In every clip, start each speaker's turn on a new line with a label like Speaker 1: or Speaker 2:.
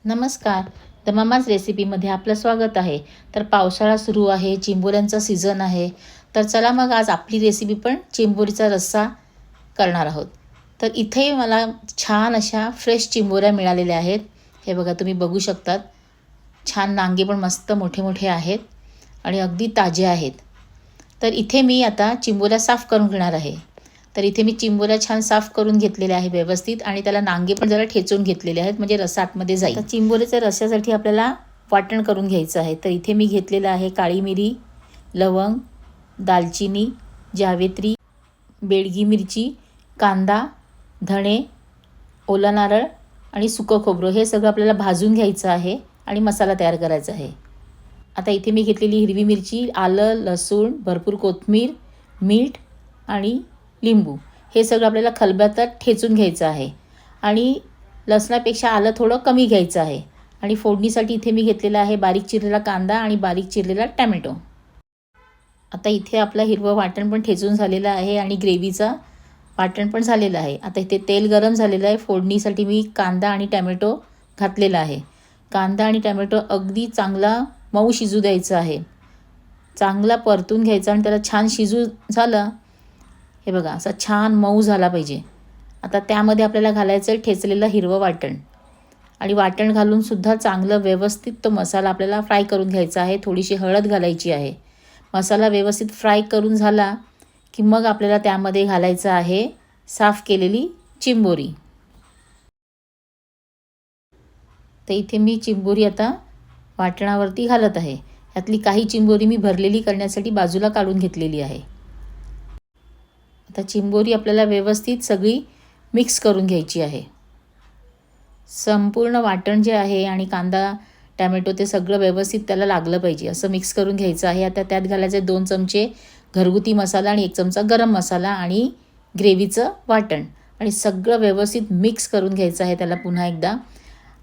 Speaker 1: नमस्कार. The mamma's रेसिपीमध्ये आपलं स्वागत आहे. तर पावसाळा सुरू आहे, चिंबोऱ्यांचा सीझन आहे. तर चला मग आज आपली रेसिपी पण चिंबोरीचा रस्सा करणार आहोत. तर इथे मला छान अशा फ्रेश चिंबोऱ्या मिळालेल्या आहेत. हे बघा, तुम्ही बघू शकतात. छान नांगे पण मस्त मोठे मोठे आहेत आणि अगदी ताजे आहेत. तर इथे मी आता चिंबोऱ्या साफ करून घेणार आहे. तर इथे मी चिंबोऱ्या छान साफ करून घेतलेल्या आहे व्यवस्थित, आणि त्याला नांगे पण जरा ठेचून घेतलेले आहेत म्हणजे रस्सा आतमध्ये जाईल. तर चिंबोऱ्याच्या रस्स्यासाठी आपल्याला वाटण करून घ्यायचं आहे. तर इथे मी घेतलेलं आहे काळी मिरी, लवंग, दालचिनी, जावेत्री, बेडगी मिरची, कांदा, धणे, ओला नारळ आणि सुकं खोबरं हे सगळं आपल्याला भाजून घ्यायचं आहे आणि मसाला तयार करायचा आहे. आता इथे मी घेतलेली हिरवी मिरची, आलं, लसूण, भरपूर कोथिंबीर, मीठ आणि लिंबू हे सगळं आपल्याला खलबत्त्यात ठेचून घ्यायचं आहे. आणि लसणापेक्षा आलं थोडं कमी घ्यायचं आहे. आणि फोडणीसाठी इथे मी घेतलेला आहे बारीक चिरलेला कांदा आणि बारीक चिरलेला टॅमॅटो. आता इथे आपलं हिरवं वाटण पण ठेचून झालेलं आहे आणि ग्रेव्हीचा वाटण पण झालेलं आहे. आता इथे तेल गरम झालेलं आहे. फोडणीसाठी मी कांदा आणि टॅमॅटो घातलेला आहे. कांदा आणि टॅमॅटो अगदी चांगला मऊ शिजू द्यायचा आहे. चांगला परतून घ्यायचा आणि त्याला छान शिजू झालं. हे बघा, असा छान मऊ झाला पाहिजे. आता त्यामध्ये आपल्याला घालायचं आहे ठेचलेलं हिरवं वाटण. आणि वाटण घालूनसुद्धा चांगलं व्यवस्थित तो मसाला आपल्याला फ्राय करून घ्यायचा आहे. थोडीशी हळद घालायची आहे. मसाला व्यवस्थित फ्राय करून झाला की मग आपल्याला त्यामध्ये घालायचं आहे साफ केलेली चिंबोरी. तर इथे मी चिंबोरी आता वाटणावरती घालत आहे. यातली काही चिंबोरी मी भरलेली करण्यासाठी बाजूला काढून घेतलेली आहे. आता चिंबोरी आपल्याला व्यवस्थित सगळी मिक्स करून घ्यायची आहे. संपूर्ण वाटण जे आहे आणि कांदा टॅमॅटो ते सगळं व्यवस्थित त्याला लागलं पाहिजे असं मिक्स करून घ्यायचं आहे. आता त्यात घालायचे 2 चमचे घरगुती मसाला आणि 1 चमचा गरम मसाला आणि ग्रेव्हीचं वाटण, आणि सगळं व्यवस्थित मिक्स करून घ्यायचं आहे त्याला पुन्हा एकदा.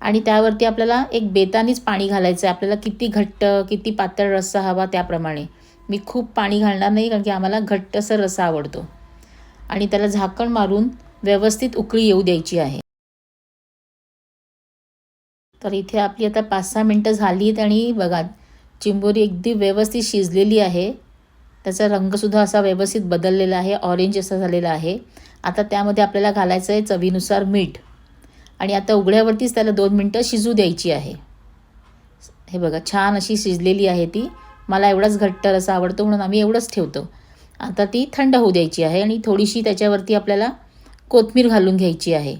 Speaker 1: आणि त्यावरती आपल्याला एक बेतानीच पाणी घालायचं आहे. आपल्याला किती घट्ट किती पातळ रस्सा हवा त्याप्रमाणे. मी खूप पाणी घालणार नाही कारण की आम्हाला घट्टसर रस्सा आवडतो. आणि त्याला झाकण मारून व्यवस्थित उकळी येऊ द्यायची आहे. तर इथे आपली आता 5-6 मिनटं झालीत आणि बघा, चिंबोरी अगदी व्यवस्थित शिजलेली आहे. त्याचा रंगसुद्धा असा व्यवस्थित बदललेला आहे, ऑरेंज असा झालेला आहे. आता त्यामध्ये आपल्याला घालायचं आहे चवीनुसार मीठ. आणि आता उघड्यावरतीच त्याला 2 मिनटं शिजू द्यायची आहे. हे बघा, छान अशी शिजलेली आहे ती. मला एवढाच घट्ट रस्सा आवडतो म्हणून आम्ही एवढंच ठेवतो. आता ती थंड होऊ द्यायची आहे आणि थोडीशी त्याच्यावरती आपल्याला कोथिंबीर घालून घ्यायची आहे.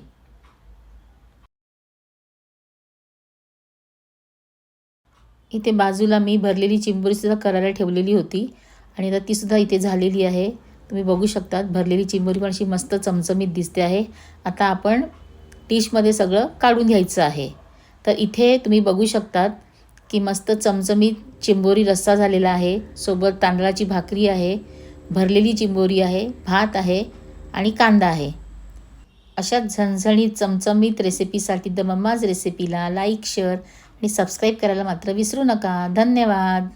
Speaker 1: इथे बाजूला मी भरलेली चिंबोरीसुद्धा करायला ठेवलेली होती आणि आता तीसुद्धा इथे झालेली आहे. तुम्ही बघू शकतात, भरलेली चिंबोरी पण अशी मस्त चमचमीत दिसते आहे. आता आपण डिशमध्ये सगळं काढून घ्यायचं आहे. तर इथे तुम्ही बघू शकतात की मस्त चमचमीत चिंबोरी रस्सा झालेला आहे. सोबत तांदळाची भाकरी आहे, भरलेली चिंबोरी आहे, भात आहे आणि कांदा आहे. अशा झणझणीत चमचमीत रेसिपीसाठी द मम्माज रेसिपीला लाईक, शेअर आणि सबस्क्राईब करायला मात्र विसरू नका. धन्यवाद.